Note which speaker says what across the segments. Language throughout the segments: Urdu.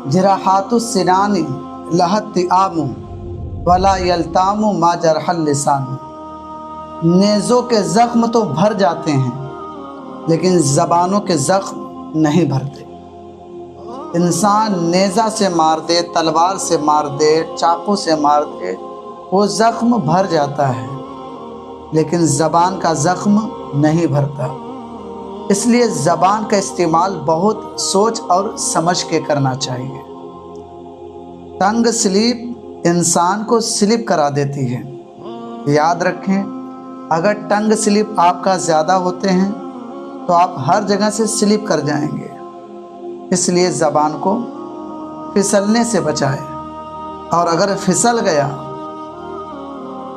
Speaker 1: جراحات السنان لہت آم ولا یلتام ما جرح اللسان۔ نیزوں کے زخم تو بھر جاتے ہیں لیکن زبانوں کے زخم نہیں بھرتے۔ انسان نیزہ سے مار دے، تلوار سے مار دے، چاقو سے مار دے، وہ زخم بھر جاتا ہے لیکن زبان کا زخم نہیں بھرتا۔ اس لیے زبان کا استعمال بہت سوچ اور سمجھ کے کرنا چاہیے۔ ٹنگ سلیپ انسان کو سلپ کرا دیتی ہے۔ یاد رکھیں، اگر ٹنگ سلپ آپ کا زیادہ ہوتے ہیں تو آپ ہر جگہ سے سلپ کر جائیں گے۔ اس لیے زبان کو پھسلنے سے بچائیں، اور اگر پھسل گیا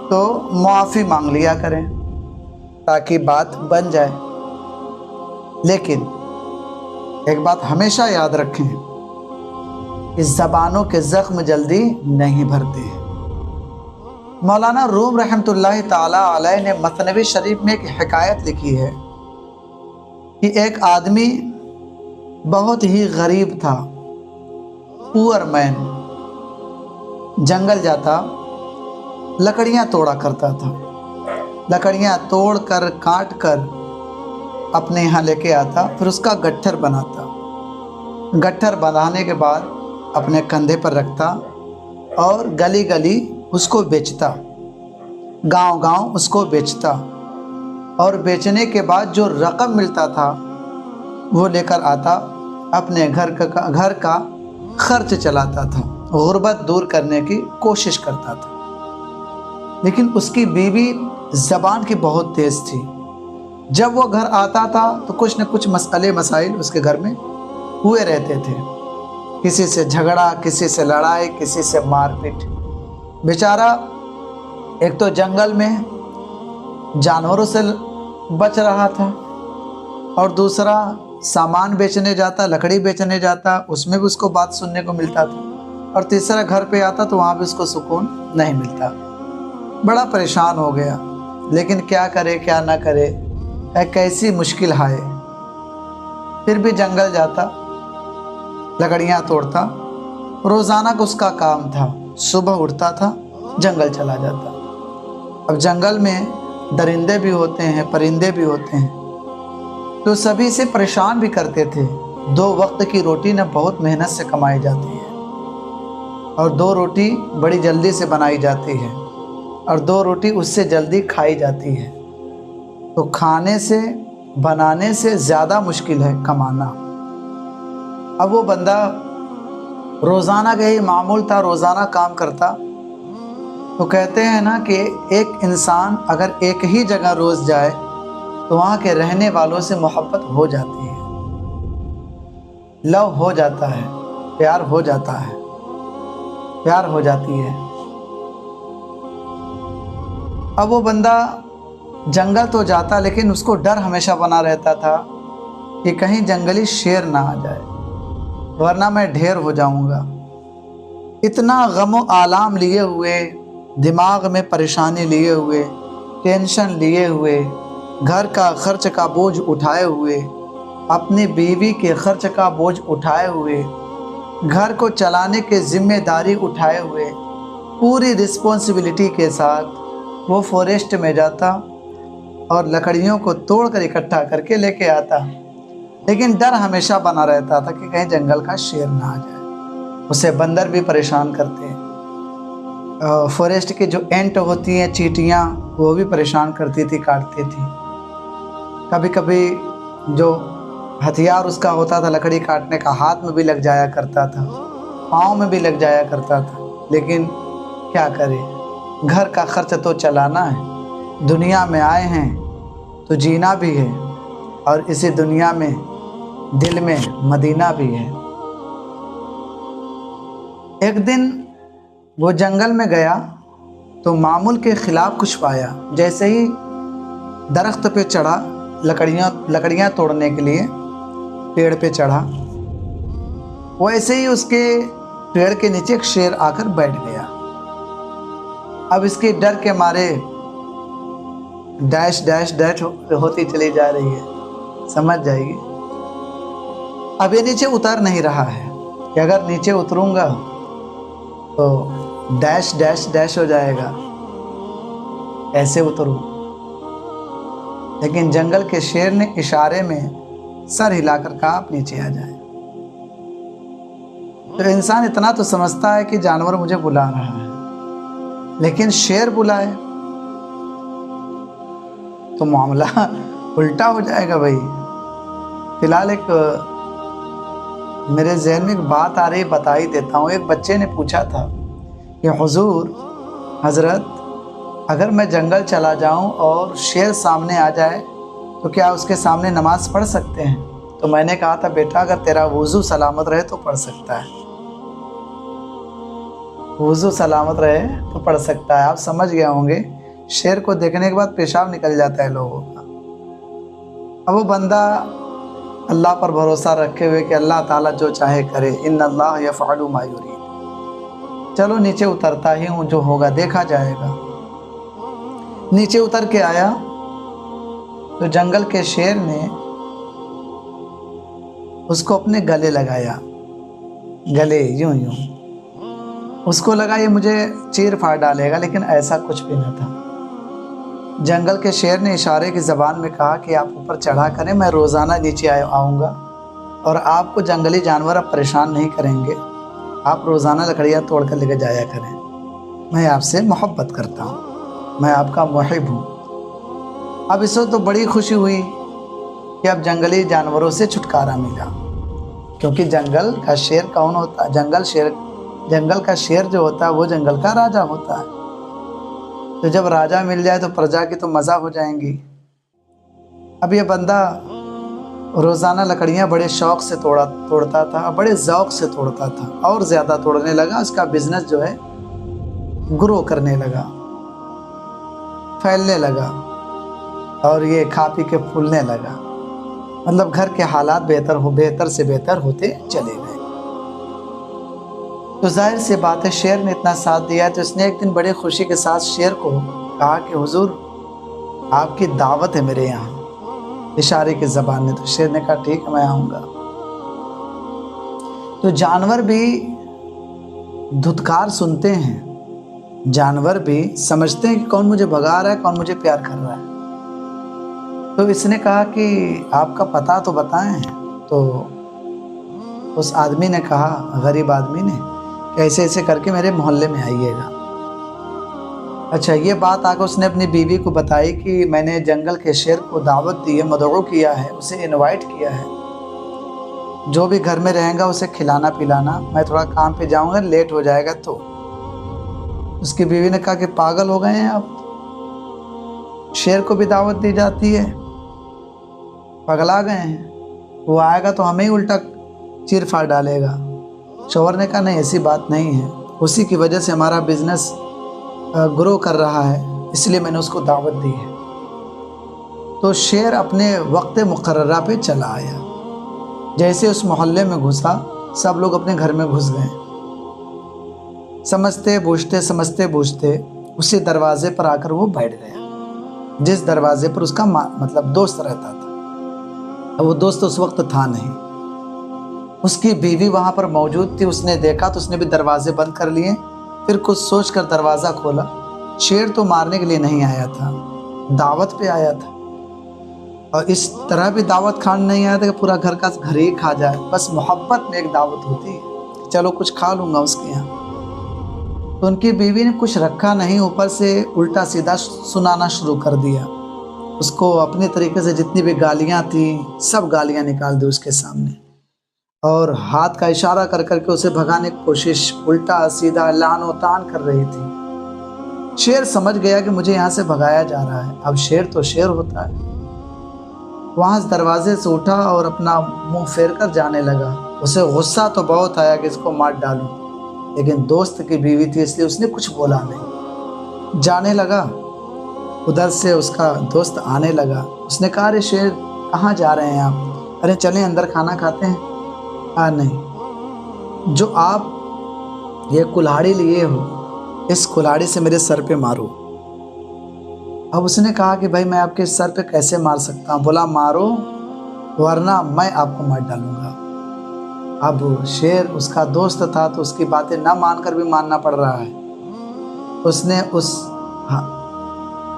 Speaker 1: تو معافی مانگ لیا کریں تاکہ بات بن جائے۔ لیکن ایک بات ہمیشہ یاد رکھیں، اس زبانوں کے زخم جلدی نہیں بھرتے ہیں۔ مولانا روم رحمۃ اللہ تعالی علیہ نے مثنوی شریف میں ایک حکایت لکھی ہے کہ ایک آدمی بہت ہی غریب تھا، پور مین، جنگل جاتا، لکڑیاں توڑا کرتا تھا، لکڑیاں توڑ کر کاٹ کر اپنے یہاں لے کے آتا، پھر اس کا گٹھر بناتا، گٹھر بنانے کے بعد اپنے کندھے پر رکھتا اور گلی گلی اس کو بیچتا، گاؤں گاؤں اس کو بیچتا، اور بیچنے کے بعد جو رقم ملتا تھا وہ لے کر آتا، اپنے گھر کا خرچ چلاتا تھا، غربت دور کرنے کی کوشش کرتا تھا۔ لیکن اس کی بیوی زبان کی بہت تیز تھی۔ جب وہ گھر آتا تھا تو کچھ نہ کچھ مسائل اس کے گھر میں ہوئے رہتے تھے، کسی سے جھگڑا، کسی سے لڑائی، کسی سے مار پیٹ۔ بیچارہ ایک تو جنگل میں جانوروں سے بچ رہا تھا، اور دوسرا سامان بیچنے جاتا، لکڑی بیچنے جاتا، اس میں بھی اس کو بات سننے کو ملتا تھا، اور تیسرا گھر پہ آتا تو وہاں بھی اس کو سکون نہیں ملتا۔ بڑا پریشان ہو گیا، لیکن کیا کرے کیا نہ کرے، کیسی مشکل آئے۔ پھر بھی جنگل جاتا، لکڑیاں توڑتا، روزانہ کا اس کا کام تھا، صبح اٹھتا تھا، جنگل چلا جاتا۔ اب جنگل میں درندے بھی ہوتے ہیں، پرندے بھی ہوتے ہیں، تو سبھی سے پریشان بھی کرتے تھے۔ 2 وقت کی روٹی نہ بہت محنت سے کمائی جاتی ہے، اور 2 روٹی بڑی جلدی سے بنائی جاتی ہے، اور 2 روٹی اس سے جلدی کھائی جاتی ہے۔ تو کھانے سے، بنانے سے زیادہ مشکل ہے کمانا۔ اب وہ بندہ روزانہ کا ہی معمول تھا، روزانہ کام کرتا۔ تو کہتے ہیں نا کہ ایک انسان اگر ایک ہی جگہ روز جائے تو وہاں کے رہنے والوں سے محبت ہو جاتی ہے، لو ہو جاتا ہے، پیار ہو جاتا ہے، پیار ہو جاتی ہے۔ اب وہ بندہ جنگل تو جاتا، لیکن اس کو ڈر ہمیشہ بنا رہتا تھا کہ کہیں جنگلی شیر نہ آ جائے، ورنہ میں ڈھیر ہو جاؤں گا۔ اتنا غم و آلام لیے ہوئے، دماغ میں پریشانی لیے ہوئے، ٹینشن لیے ہوئے، گھر کا خرچ کا بوجھ اٹھائے ہوئے، اپنی بیوی کے خرچ کا بوجھ اٹھائے ہوئے، گھر کو چلانے کے ذمہ داری اٹھائے ہوئے، پوری رسپانسبلٹی کے ساتھ وہ فوریسٹ میں جاتا اور لکڑیوں کو توڑ کر اکٹھا کر کے لے کے آتا، لیکن ڈر ہمیشہ بنا رہتا تھا کہ کہیں جنگل کا شیر نہ آ جائے۔ اسے بندر بھی پریشان کرتے ہیں، فوریسٹ کی جو اینٹ ہوتی ہیں، چیٹیاں، وہ بھی پریشان کرتی تھی، کاٹتی تھی۔ کبھی کبھی جو ہتھیار اس کا ہوتا تھا لکڑی کاٹنے کا، ہاتھ میں بھی لگ جایا کرتا تھا، پاؤں میں بھی لگ جایا کرتا تھا، لیکن کیا کرے، گھر کا خرچ تو چلانا ہے۔ دنیا میں آئے ہیں تو جینا بھی ہے، اور اسی دنیا میں دل میں مدینہ بھی ہے۔ ایک دن وہ جنگل میں گیا تو معمول کے خلاف کچھ پایا۔ جیسے ہی درخت پہ چڑھا، لکڑیاں توڑنے کے لیے پیڑ پہ چڑھا، ویسے ہی اس کے پیڑ کے نیچے ایک شیر آ کر بیٹھ گیا۔ اب اس کے ڈر کے مارے ڈیش ڈیش ڈیش ہوتی چلی جا رہی ہے، سمجھ جائے گی۔ اب یہ نیچے اتر نہیں رہا ہے، کہ اگر نیچے اتروں گا تو ڈیش ڈیش ڈیش ہو جائے گا، ایسے اتروں. لیکن جنگل کے شیر نے اشارے میں سر ہلا کر کہا آپ نیچے آ جائیں. تو انسان اتنا تو سمجھتا ہے کہ جانور مجھے بلا رہا ہے، لیکن شیر بلائے تو معاملہ الٹا ہو جائے گا بھائی. فی الحال ایک میرے ذہن میں ایک بات آ رہی، بتا ہی دیتا ہوں. ایک بچے نے پوچھا تھا کہ حضور حضرت اگر میں جنگل چلا جاؤں اور شیر سامنے آ جائے تو کیا اس کے سامنے نماز پڑھ سکتے ہیں؟ تو میں نے کہا تھا بیٹا اگر تیرا وضو سلامت رہے تو پڑھ سکتا ہے، وضو سلامت رہے تو پڑھ سکتا ہے. آپ سمجھ گئے ہوں گے شیر کو دیکھنے کے بعد پیشاب نکل جاتا ہے لوگوں کا. اب وہ بندہ اللہ پر بھروسہ رکھے ہوئے کہ اللہ تعالیٰ جو چاہے کرے، ان اللہ یفعل ما یرید، چلو نیچے اترتا ہی ہوں، جو ہوگا دیکھا جائے گا. نیچے اتر کے آیا تو جنگل کے شیر نے اس کو اپنے گلے لگایا، گلے یوں یوں. اس کو لگا یہ مجھے چیر پھاڑ ڈالے گا، لیکن ایسا کچھ بھی نہ تھا. جنگل کے شیر نے اشارے کی زبان میں کہا کہ آپ اوپر چڑھا کریں، میں روزانہ نیچے آؤں گا اور آپ کو جنگلی جانور اب پریشان نہیں کریں گے. آپ روزانہ لکڑیاں توڑ کر لے کے جایا کریں، میں آپ سے محبت کرتا ہوں، میں آپ کا محب ہوں. اب اس وقت تو بڑی خوشی ہوئی کہ اب جنگلی جانوروں سے چھٹکارا ملا، کیونکہ جنگل کا شیر کون ہوتا ہے؟ جنگل کا شیر جو ہوتا ہے وہ جنگل کا راجا ہوتا ہے. تو جب راجا مل جائے تو پرجا کی تو مزہ ہو جائیں گی. اب یہ بندہ روزانہ لکڑیاں بڑے شوق سے توڑتا تھا، بڑے ذوق سے توڑتا تھا، اور زیادہ توڑنے لگا. اس کا بزنس جو ہے گرو کرنے لگا، پھیلنے لگا، اور یہ کھا پی کے پھولنے لگا. مطلب گھر کے حالات بہتر سے بہتر ہوتے چلے گئے. تو ظاہر سی بات ہے شیر نے اتنا ساتھ دیا تو اس نے ایک دن بڑے خوشی کے ساتھ شیر کو کہا کہ حضور آپ کی دعوت ہے میرے یہاں، اشارے کی زبان میں. تو شیر نے کہا ٹھیک ہے میں آؤں گا. تو جانور بھی دھتکار سنتے ہیں، جانور بھی سمجھتے ہیں کہ کون مجھے بھگا رہا ہے، کون مجھے پیار کر رہا ہے. تو اس نے کہا کہ آپ کا پتہ تو بتائیں. تو اس آدمی نے کہا، غریب آدمی نے، کہ ایسے ایسے کر کے میرے محلے میں آئیے گا. اچھا یہ بات آ کے اس نے اپنی بیوی کو بتائی کہ میں نے جنگل کے شیر کو دعوت دی ہے، مدعو کیا ہے، اسے انوائٹ کیا ہے، جو بھی گھر میں رہیں گا اسے کھلانا پلانا. میں تھوڑا کام پہ جاؤں گا، لیٹ ہو جائے گا. تو اس کی بیوی نے کہا کہ پاگل ہو گئے ہیں آپ، شیر کو بھی دعوت دی جاتی ہے، پگلا گئے ہیں، وہ آئے گا تو ہمیں ہی الٹا چیر پھاڑ ڈالے گا. شوہر نے کہا نہیں ایسی بات نہیں ہے، اسی کی وجہ سے ہمارا بزنس گرو کر رہا ہے، اس لیے میں نے اس کو دعوت دی ہے. تو شیر اپنے وقت مقررہ پہ چلا آیا. جیسے اس محلے میں گھسا سب لوگ اپنے گھر میں گھس گئے. سمجھتے بوجھتے اسی دروازے پر آ کر وہ بیٹھ گیا جس دروازے پر اس کا مطلب دوست رہتا تھا. وہ دوست اس وقت تھا نہیں. اس کی بیوی وہاں پر موجود تھی. اس نے دیکھا تو اس نے بھی دروازے بند کر لیے. پھر کچھ سوچ کر دروازہ کھولا. شیر تو مارنے کے لیے نہیں آیا تھا، دعوت پہ آیا تھا. اور اس طرح بھی دعوت کھانے نہیں آیا تھا کہ پورا گھر کا گھر ہی کھا جائے. بس محبت میں ایک دعوت ہوتی ہے، چلو کچھ کھا لوں گا اس کے یہاں. تو ان کی بیوی نے کچھ رکھا نہیں، اوپر سے الٹا سیدھا سنانا شروع کر دیا. اس کو اپنے طریقے سے جتنی بھی گالیاں تھیں سب گالیاں نکال دی اس کے سامنے، اور ہاتھ کا اشارہ کر کر کے اسے بھگانے کی کوشش، الٹا سیدھا لعن و طعن کر رہی تھی. شیر سمجھ گیا کہ مجھے یہاں سے بھگایا جا رہا ہے. اب شیر تو شیر ہوتا ہے. وہاں اس دروازے سے اٹھا اور اپنا منہ پھیر کر جانے لگا. اسے غصہ تو بہت آیا کہ اس کو مار ڈالوں، لیکن دوست کی بیوی تھی اس لیے اس نے کچھ بولا نہیں. جانے لگا. ادھر سے اس کا دوست آنے لگا. اس نے کہا ارے شیر کہاں جا رہے ہیں آپ؟ ارے چلیں اندر کھانا کھاتے ہیں. نہیں، جو آپ یہ کلہاڑی لیے ہو اس کلہاڑی سے میرے سر پہ مارو. اب اس نے کہا کہ بھائی میں آپ کے سر پہ کیسے مار سکتا ہوں؟ بولا مارو ورنہ میں آپ کو مار ڈالوں گا. اب شیر اس کا دوست تھا تو اس کی باتیں نہ مان کر بھی ماننا پڑ رہا ہے۔ اس نے اس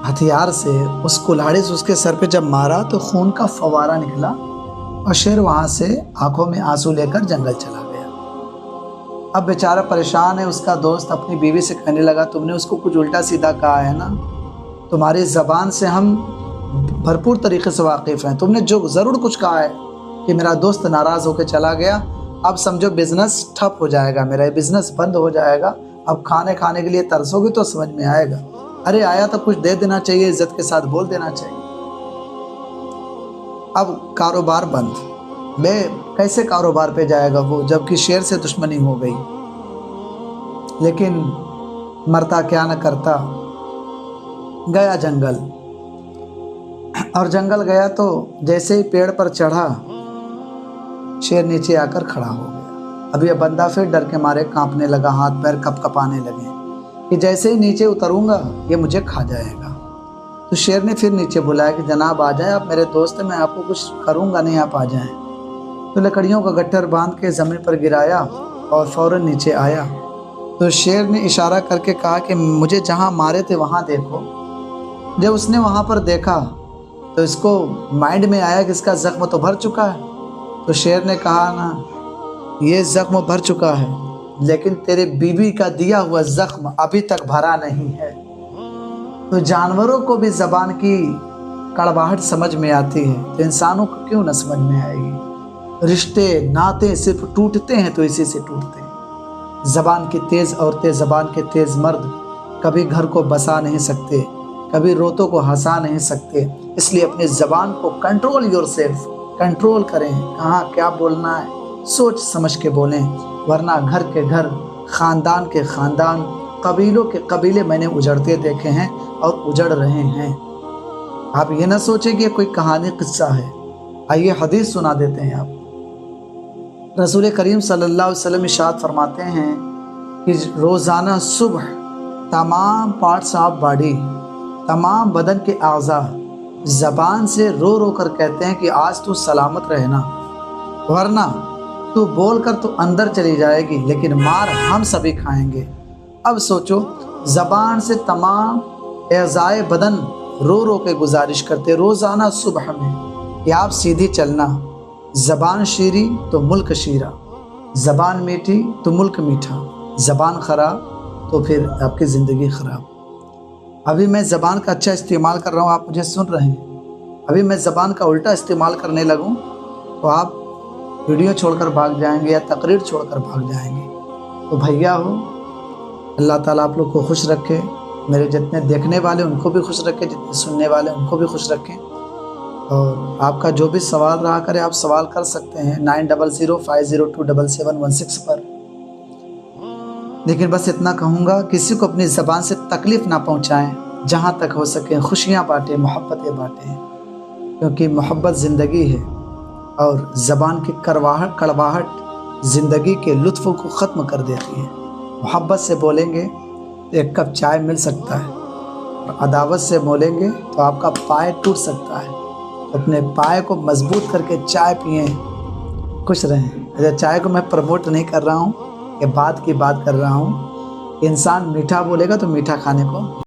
Speaker 1: ہتھیار سے، اس کلاڑی سے اس کے سر پہ جب مارا تو خون کا فوارہ نکلا اور شیر وہاں سے آنکھوں میں آنسو لے کر جنگل چلا گیا۔ اب بیچارہ پریشان ہے، اس کا دوست اپنی بیوی سے کہنے لگا تم نے اس کو کچھ الٹا سیدھا کہا ہے نا، تمہاری زبان سے ہم بھرپور طریقے سے واقف ہیں، تم نے جو ضرور کچھ کہا ہے کہ میرا دوست ناراض ہو کے چلا گیا، اب سمجھو بزنس ٹھپ ہو جائے گا، میرا بزنس بند ہو جائے گا، اب کھانے کے لیے ترسو گی تو سمجھ میں آئے گا، ارے آیا تو کچھ دے دینا چاہیے، عزت کے ساتھ بول دینا چاہیے۔ اب کاروبار بند، کیسے کاروبار پہ جائے گا وہ، جبکہ شیر سے دشمنی ہو گئی۔ لیکن مرتا کیا نہ کرتا، گیا جنگل، اور جنگل گیا تو جیسے ہی پیڑ پر چڑھا شیر نیچے آ کر کھڑا ہو گیا۔ اب یہ بندہ پھر ڈر کے مارے کانپنے لگا، ہاتھ پیر کپ کپانے لگے کہ جیسے ہی نیچے اتروں گا یہ مجھے کھا جائے گا۔ تو شیر نے پھر نیچے بلایا کہ جناب آ جائیں، آپ میرے دوست ہیں، میں آپ کو کچھ کروں گا نہیں، آپ آ جائیں۔ تو لکڑیوں کا گٹھر باندھ کے زمین پر گرایا اور فوراً نیچے آیا۔ تو شیر نے اشارہ کر کے کہا کہ مجھے جہاں مارے تھے وہاں دیکھو۔ جب اس نے وہاں پر دیکھا تو اس کو مائنڈ میں آیا کہ اس کا زخم تو بھر چکا ہے۔ تو شیر نے کہا نا یہ زخم بھر چکا ہے لیکن تیرے بیوی کا دیا ہوا زخم ابھی تک بھرا نہیں ہے۔ تو جانوروں کو بھی زبان کی کڑواہٹ سمجھ میں آتی ہے تو انسانوں کو کیوں نہ سمجھ میں آئے گی۔ رشتے ناطے صرف ٹوٹتے ہیں تو اسی سے ٹوٹتے ہیں۔ زبان کی تیز عورتیں، زبان کے تیز مرد کبھی گھر کو بسا نہیں سکتے، کبھی روتوں کو ہنسا نہیں سکتے، اس لیے اپنی زبان کو کنٹرول یور سیلف، کنٹرول کریں، کہاں کیا بولنا ہے سوچ سمجھ کے بولیں، ورنہ گھر کے گھر، خاندان کے خاندان، قبیلوں کے قبیلے میں نے اجڑتے دیکھے ہیں اور اجڑ رہے ہیں۔ آپ یہ نہ سوچیں کہ یہ کوئی کہانی قصہ ہے، آئیے حدیث سنا دیتے ہیں آپ۔ رسول کریم صلی اللہ علیہ وسلم ارشاد فرماتے ہیں کہ روزانہ صبح تمام پارٹس آف باڈی، تمام بدن کے اعضاء زبان سے رو رو کر کہتے ہیں کہ آج تو سلامت رہنا، ورنہ تو بول کر تو اندر چلی جائے گی لیکن مار ہم سبھی کھائیں گے۔ اب سوچو، زبان سے تمام اعضاء بدن رو رو کے گزارش کرتے روزانہ صبح میں کہ آپ سیدھی چلنا، زبان شیریں تو ملک شیرہ، زبان میٹھی تو ملک میٹھا، زبان خراب تو پھر آپ کی زندگی خراب۔ ابھی میں زبان کا اچھا استعمال کر رہا ہوں، آپ مجھے سن رہے ہیں، ابھی میں زبان کا الٹا استعمال کرنے لگوں تو آپ ویڈیو چھوڑ کر بھاگ جائیں گے یا تقریر چھوڑ کر بھاگ جائیں گے۔ تو بھیا ہو، اللہ تعالیٰ آپ لوگ کو خوش رکھے، میرے جتنے دیکھنے والے ان کو بھی خوش رکھے، جتنے سننے والے ان کو بھی خوش رکھیں، اور آپ کا جو بھی سوال رہا کرے آپ سوال کر سکتے ہیں 9005027716 پر۔ لیکن بس اتنا کہوں گا، کسی کو اپنی زبان سے تکلیف نہ پہنچائیں، جہاں تک ہو سکے خوشیاں بانٹیں، محبتیں بانٹیں، کیونکہ محبت زندگی ہے اور زبان کی کڑواہٹ زندگی کے لطف کو ختم کر دیتی ہے۔ محبت سے بولیں گے تو ایک کپ چائے مل سکتا ہے، اور عداوت سے بولیں گے تو آپ کا پائے ٹوٹ سکتا ہے۔ اپنے پائے کو مضبوط کر کے چائے پئیں، خوش رہیں۔ اچھا، چائے کو میں پروموٹ نہیں کر رہا ہوں، یہ بات کی بات کر رہا ہوں، انسان میٹھا بولے گا تو میٹھا کھانے کو